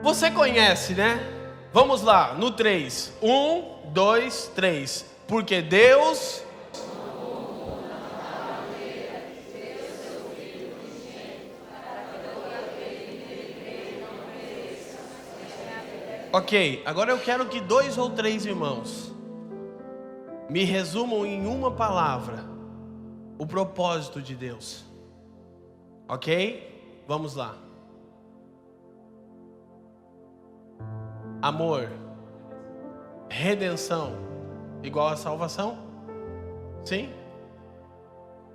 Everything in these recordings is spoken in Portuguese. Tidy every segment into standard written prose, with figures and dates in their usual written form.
Você conhece, né? Vamos lá, no 3. 1, 2, 3. Porque Deus... Ok, agora eu quero que 2 ou 3 irmãos me resumam em uma palavra o propósito de Deus. Ok? Vamos lá. Amor, redenção, igual a salvação? Sim?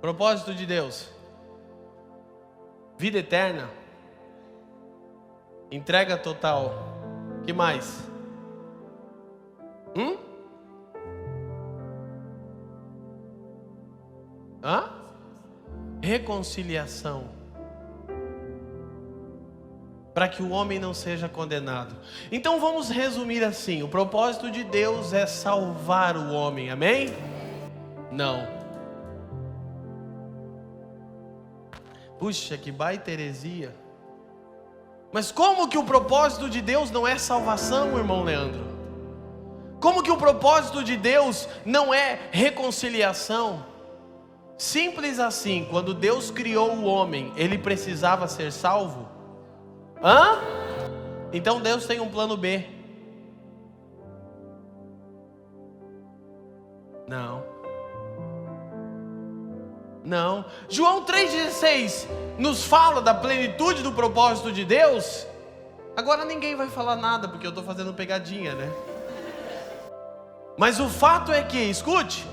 Propósito de Deus, vida eterna, entrega total. Que mais? Reconciliação, para que o homem não seja condenado. Então vamos resumir assim: o propósito de Deus é salvar o homem, amém? Não. Puxa, que baita heresia. Mas como que o propósito de Deus não é salvação, irmão Leandro? Como que o propósito de Deus não é reconciliação? Simples assim, quando Deus criou o homem, ele precisava ser salvo? Então Deus tem um plano B. Não. João 3,16 nos fala da plenitude do propósito de Deus. Agora ninguém vai falar nada, porque eu estou fazendo pegadinha, né? Mas o fato é que, escute,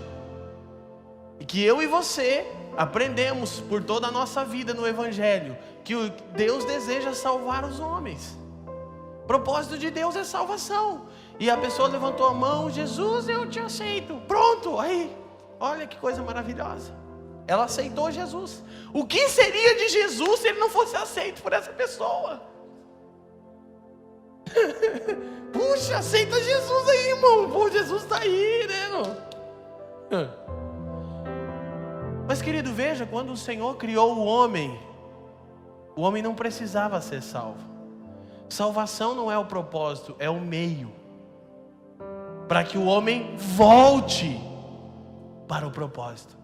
que eu e você aprendemos por toda a nossa vida no Evangelho que Deus deseja salvar os homens. O propósito de Deus é salvação. E a pessoa levantou a mão: Jesus, eu te aceito. Pronto, aí, olha que coisa maravilhosa. Ela aceitou Jesus. O que seria de Jesus se ele não fosse aceito por essa pessoa? Puxa, aceita Jesus aí, irmão. Pô, Jesus está aí, né? Mas querido, veja, quando o Senhor criou o homem não precisava ser salvo. Salvação não é o propósito, é o meio, para que o homem volte para o propósito.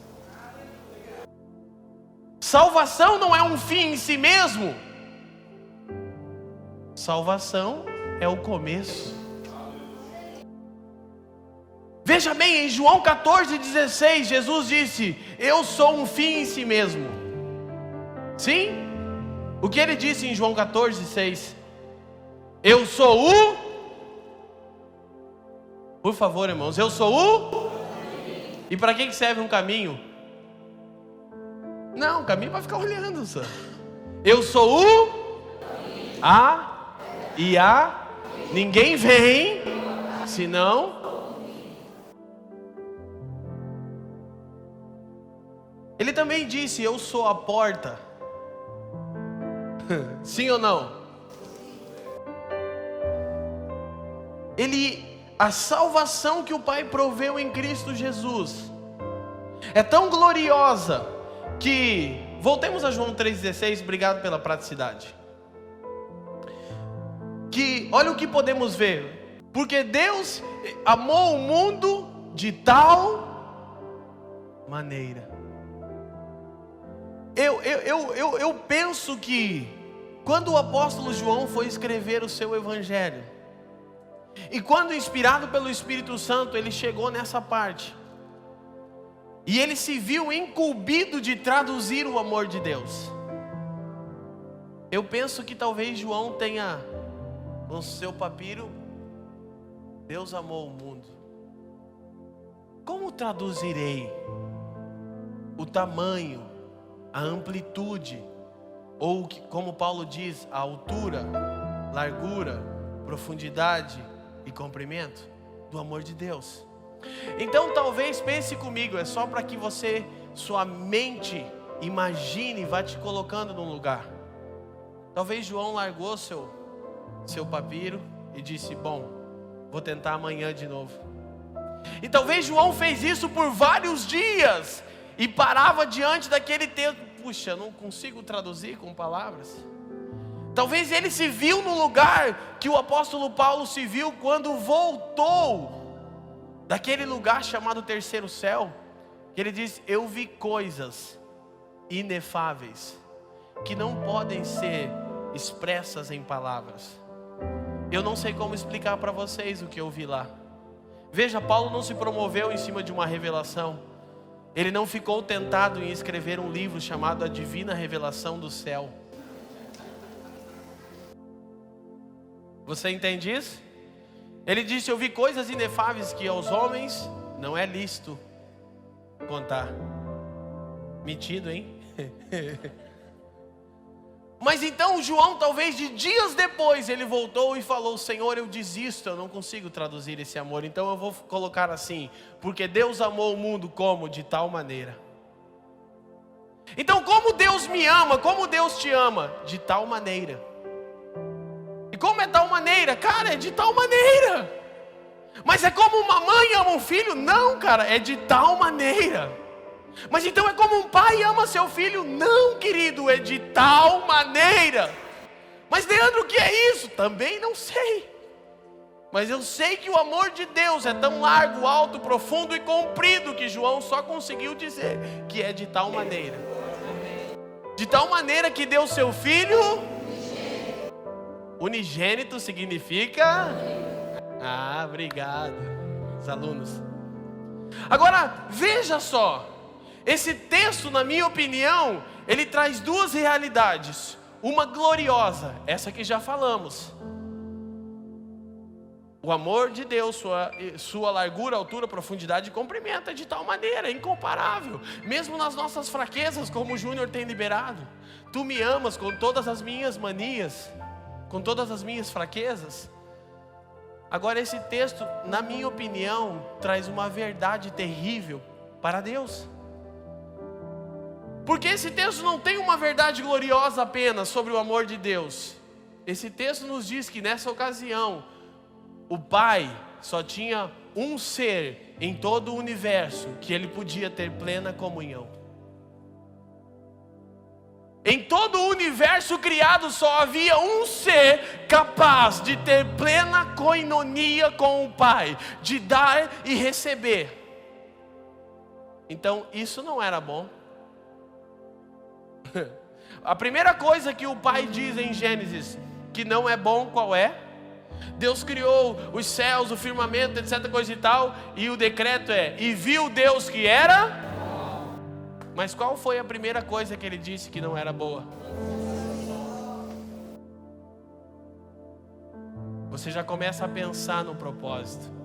Salvação não é um fim em si mesmo. Salvação é o começo. Veja bem, em João 14,16, Jesus disse: eu sou um fim em si mesmo. Sim? O que ele disse em João 14,6? Eu sou o... Por favor, irmãos, eu sou o... E para que serve um caminho? Não, o caminho vai ficar olhando só. Eu sou o... A e a... Ninguém vem, senão... Ele também disse: eu sou a porta. Sim ou não? A salvação que o Pai proveu em Cristo Jesus é tão gloriosa que, voltemos a João 3,16, obrigado pela praticidade. Que, olha o que podemos ver: porque Deus amou o mundo de tal maneira. Eu penso que quando o apóstolo João foi escrever o seu evangelho, e quando inspirado pelo Espírito Santo, ele chegou nessa parte, e ele se viu incumbido de traduzir o amor de Deus. Eu penso que talvez João tenha no seu papiro: Deus amou o mundo. Como traduzirei o tamanho, a amplitude, ou como Paulo diz, a altura, largura, profundidade e comprimento do amor de Deus? Então talvez, pense comigo, é só para que sua mente imagine e vá te colocando num lugar. Talvez João largou seu papiro e disse: bom, vou tentar amanhã de novo. E talvez João fez isso por vários dias e parava diante daquele texto: puxa, não consigo traduzir com palavras. Talvez ele se viu no lugar que o apóstolo Paulo se viu quando voltou daquele lugar chamado terceiro céu. Ele diz: eu vi coisas inefáveis que não podem ser expressas em palavras. Eu não sei como explicar para vocês o que eu vi lá. Veja, Paulo não se promoveu em cima de uma revelação. Ele não ficou tentado em escrever um livro chamado A Divina Revelação do Céu. Você entende isso? Ele disse: eu vi coisas inefáveis que aos homens não é lícito contar. Metido, hein? Mas então João, talvez de dias depois, ele voltou e falou: Senhor, eu desisto, eu não consigo traduzir esse amor, então eu vou colocar assim: porque Deus amou o mundo como? De tal maneira. Então, como Deus me ama, como Deus te ama? De tal maneira. E como é tal maneira? Cara, é de tal maneira. Mas é como uma mãe ama um filho? Não, cara, é de tal maneira. Mas então é como um pai ama seu filho? Não, querido, é de tal maneira. Mas Leandro, o que é isso? Também não sei. Mas eu sei que o amor de Deus é tão largo, alto, profundo e comprido que João só conseguiu dizer que é de tal maneira. De tal maneira que deu seu filho unigênito significa... Ah, obrigado, os alunos. Agora, veja só. Esse texto, na minha opinião, ele traz duas realidades. Uma gloriosa, essa que já falamos. O amor de Deus, sua largura, altura, profundidade e comprimento é de tal maneira, é incomparável. Mesmo nas nossas fraquezas, como o Júnior tem liberado. Tu me amas com todas as minhas manias, com todas as minhas fraquezas. Agora esse texto, na minha opinião, traz uma verdade terrível para Deus. Porque esse texto não tem uma verdade gloriosa apenas sobre o amor de Deus. Esse texto nos diz que nessa ocasião, o Pai só tinha um ser em todo o universo que ele podia ter plena comunhão. Em todo o universo criado só havia um ser capaz de ter plena coinonia com o Pai, de dar e receber. Então isso não era bom. A primeira coisa que o Pai diz em Gênesis que não é bom, qual é? Deus criou os céus, o firmamento, etc, coisa e tal, e o decreto é: e viu Deus que era? Mas qual foi a primeira coisa que ele disse que não era boa? Você já começa a pensar no propósito.